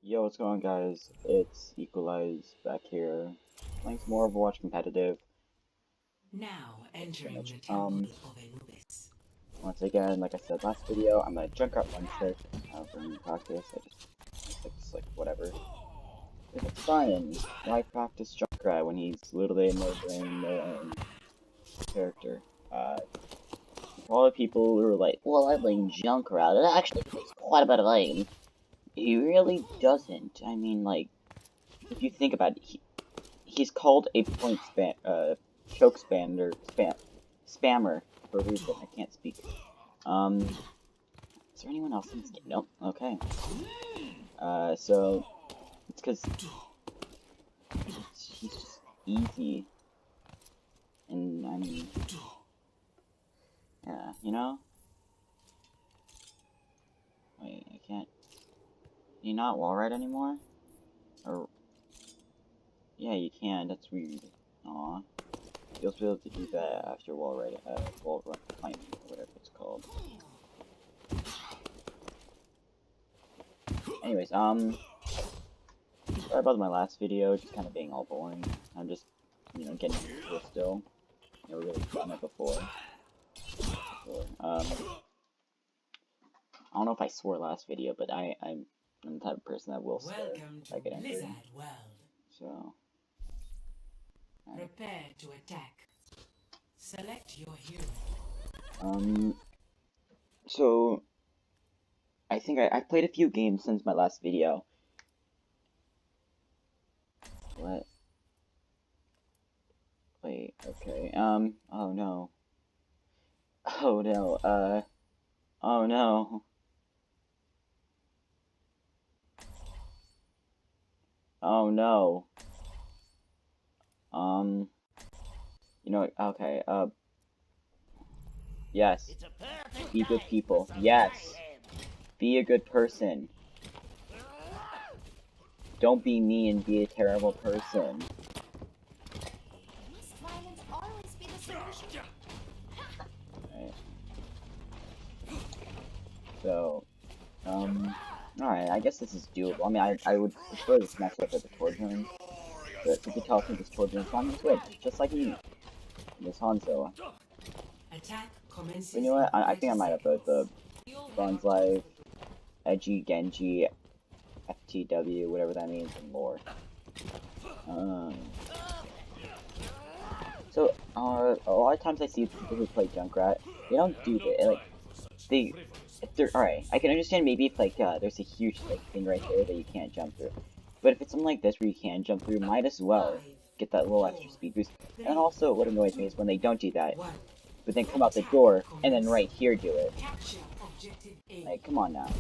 Yo, what's going on, guys? It's Equalize back here, playing some more Overwatch competitive. Now entering Damage. the temple of Anubis. Once again, like I said last video, I'm a Junkrat one trick from practice. It's like whatever. It's fine. Why practice Junkrat when he's literally no brain, no character? All the people who are like, well, I blame Junkrat. It actually takes quite a bit of aim. He really doesn't. I mean, like, if you think about it, he's called a point choke spammer for a reason. I can't speak. Is there anyone else in this game? Nope. Okay. So it's because he's just easy, and I mean, yeah, you know. Wait, I can't. Can you not wall ride anymore? Or yeah, you can. That's weird. Aw. You'll be able to do that after wall run climbing, or whatever it's called. Anyways, sorry about my last video, just kind of being all boring. I'm just, getting into it still. Never really done it before. I don't know if I swore last video, but I'm the type of person that will swear if I get angry. So. Prepare to attack. Select your hero. So I think I've played a few games since my last video. What? Wait, okay, oh no. Oh no, oh no. Oh no. Okay, yes. Be good people. Yes. Be a good person. Don't be me and be a terrible person. Must violence always be the solution? Alright. So, alright, I guess this is doable. I mean, I would prefer this matchup at the tournament, but if you tell me this tournament, so I'm gonna switch, just like me. This Hanzo. Attack commences. But you know what? I think I might have both the Bronze Life, Edgy, Genji, FTW, whatever that means, and more. So, a lot of times I see people who play Junkrat, they don't do that. If they're alright, I can understand maybe if there's a huge thing right there that you can't jump through. But if it's something like this where you can jump through, might as well get that little extra speed boost. And also, what annoys me is when they don't do that, but then come out the door and then right here do it. Like, come on now.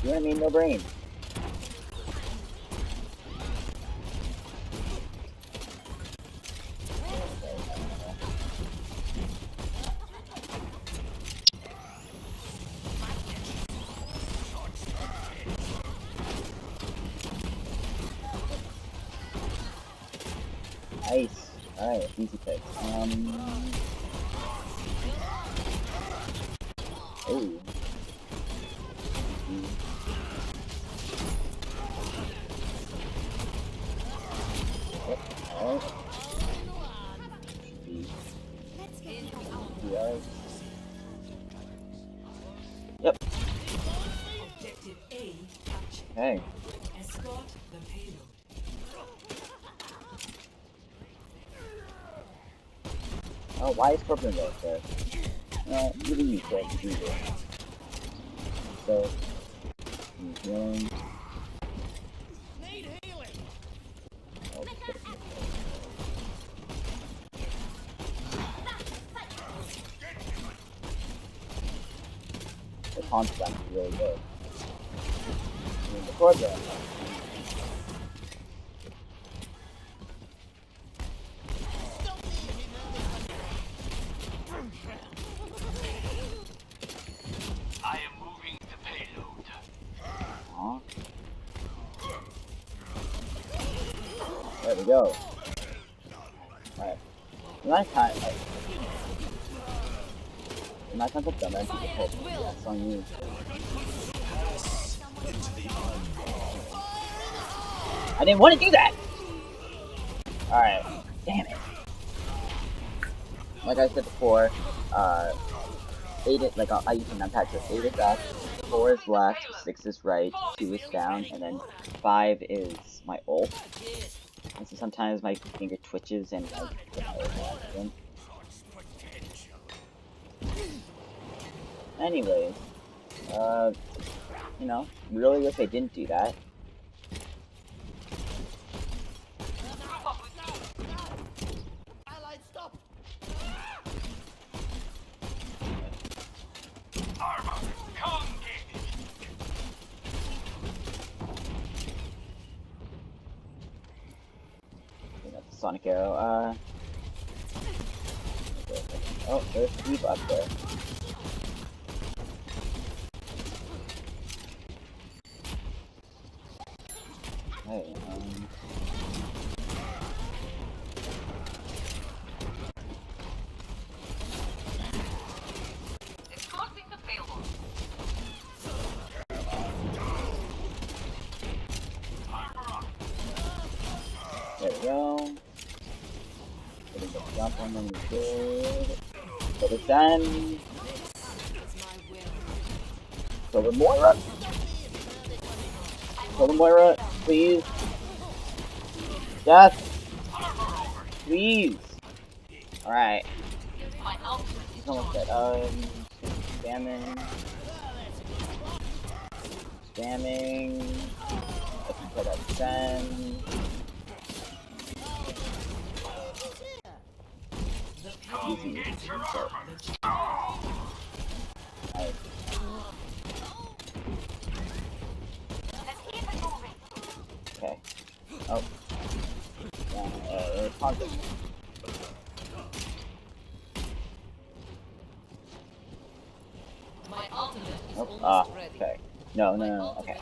You know what I mean? No brain. Nice. Alright, easy pick. Oh. Yep. Hey. Escort the payload. Oh, why is Scorpion right there? No, even you can't do it. So, he's healing. The concept is really good. I mean, the chord there. I am moving the payload. There we go. Alright. Last time, last time I've done that, people told me that's on you. I didn't want to do that! Alright. Damn it. Like I said before, 8 is, like, I use a numpad, so 8 is up, 4 is left, 6 is right, 2 is down, and then 5 is my ult. And so sometimes my finger twitches and I get my ult on accident. Anyways, you know, really wish I didn't do that. Sonic Arrow, oh, there's Steve up there. Hey, there we go. Getting the jump on them is good. But it's done. Silver Moira! Silver Moira, please! Yes! Please! Alright. He's almost dead. Spamming. Spamming. I can put that send. Easy. Nice. Okay. Oh. Positive. Oh, okay. No. Okay.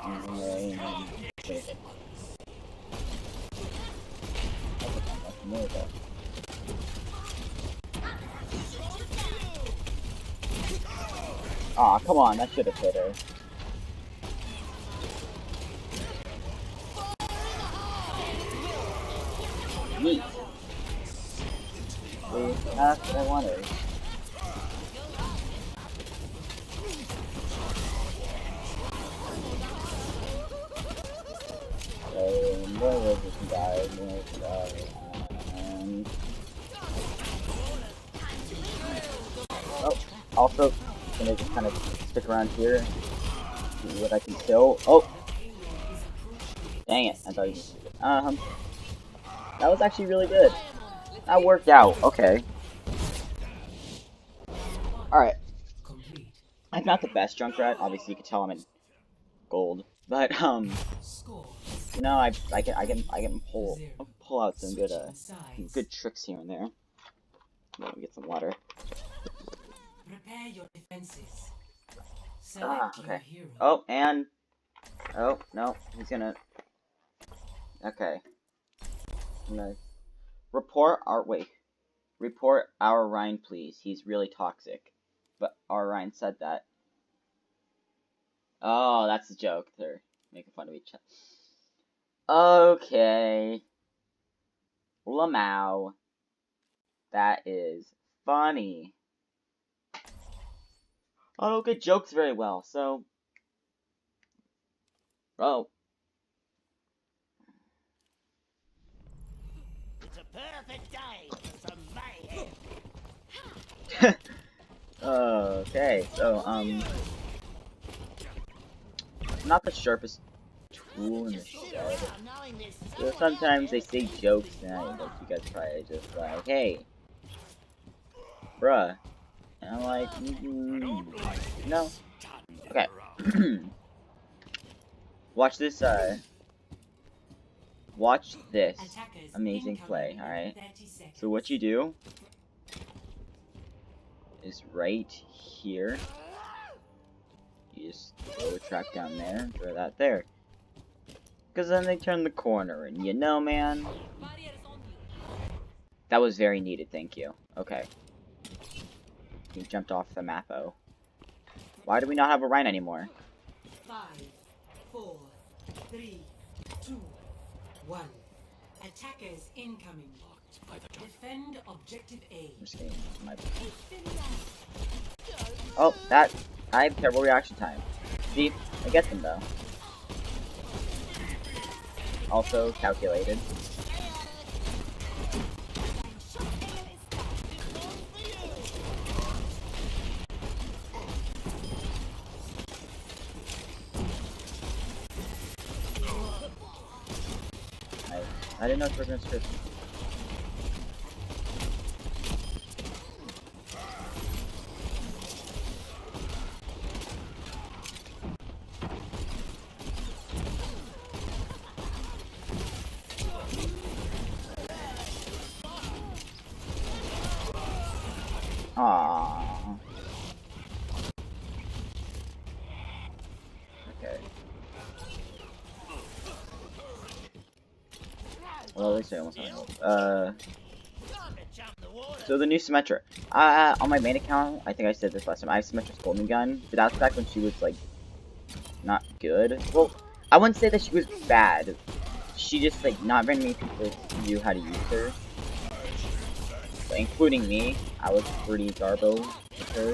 Aw, come on, that should have hit her. Neat. See, that's what I wanted. So, more roses can die, more can die, and... Oh, also, I'm gonna just kind of stick around here, see what I can kill. Oh! Dang it, I thought you was... that was actually really good. That worked out, okay. Alright. I'm not the best Junkrat, obviously you can tell I'm in gold. But, you know, I can pull out some good tricks here and there. Let me get some water. Prepare your defenses. Okay. Oh, and... Oh, no. He's gonna... Okay. I'm gonna... Report our Ryan, please. He's really toxic. But our Ryan said that. Oh, that's a joke. They're making fun of each other. Okay. Lamau. That is funny. I don't get jokes very well, so... Oh. It's a perfect day for some mayhem. Okay, so, not the sharpest tool in the shed. So sometimes they say jokes and like, you guys probably just like, hey, bruh. And I'm like, no. Okay. Watch this amazing play, alright? So what you do is right here. You just throw a trap down there, throw that there. Because then they turn the corner, and you know, man. That was very needed, thank you. Okay. He jumped off the map-o. Why do we not have a Rhine anymore? 5, 4, 3, 2, 1. Attackers incoming. Defend objective A. I'm just kidding. Oh, that. I have terrible reaction time. See? I get them, though. Also calculated. I didn't know if we were gonna script. Aww. Okay. Well, at least I almost have so the new Symmetra. On my main account, I think I said this last time, I have Symmetra's Golden Gun, but that's back when she was, like, not good. Well, I wouldn't say that she was bad. She just, like, not very many people knew how to use her. Including me. I was pretty garbo with her.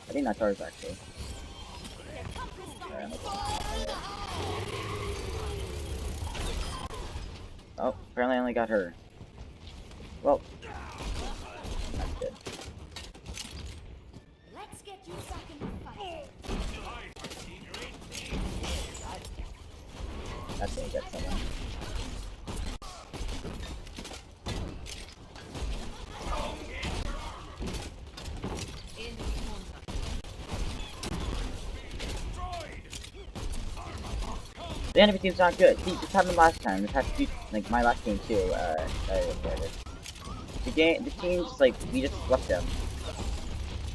I think that's ours, actually. Oh, apparently I only got her. Well, that's good. Let's get you back in the fight. That's gonna get someone. The enemy team's not good. See, this happened last time. This happened to, like, my last game too. The team just, like, we just swept them.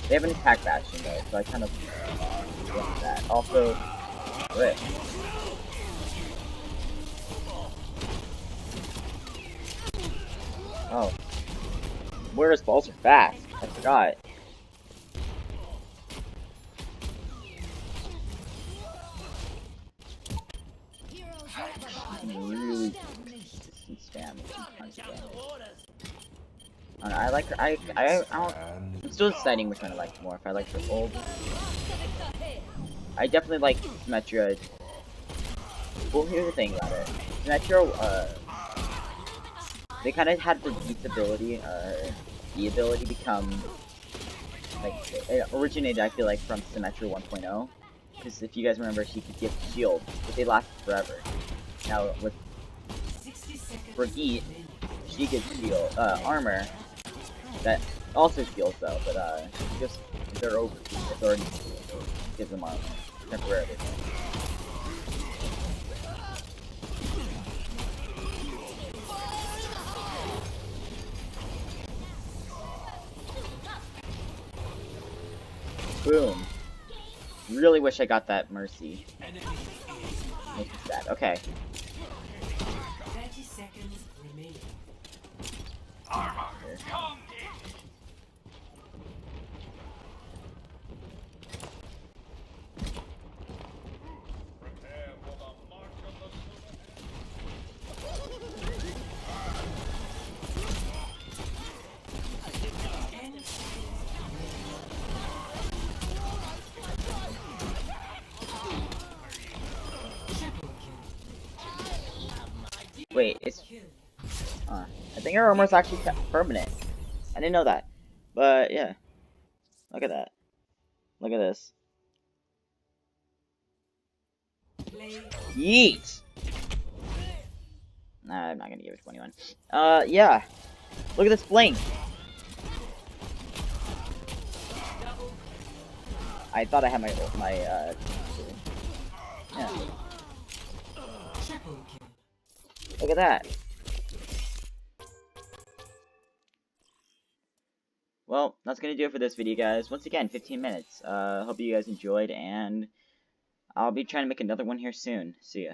They have an attack bastion though, so I kind of want that. Also, rip. Oh, where's balls are fast? I forgot. Really consistent spam with tons of damage. I like her. I don't. I'm still deciding which one I like more. If I like her old, I definitely like Symmetra. Well, here's the thing about it. Symmetra, they kind of had the ability to become like it originated. I feel like from Symmetra 1.0, because if you guys remember, she could give shield, but they lasted forever. Now with Brigitte, she gives shield, armor that also shields though, but just if they're over, it's already gives them armor temporarily. Boom. Really wish I got that mercy. Makes me sad. Okay. 30 seconds remaining. Wait, it's I think her armor's actually permanent. I didn't know that. But yeah. Look at that. Look at this. Yeet! Nah, I'm not gonna give it 21. Yeah. Look at this blink. I thought I had my yeah. Look at that. Well, that's gonna do it for this video, guys. Once again, 15 minutes. Hope you guys enjoyed, and I'll be trying to make another one here soon. See ya.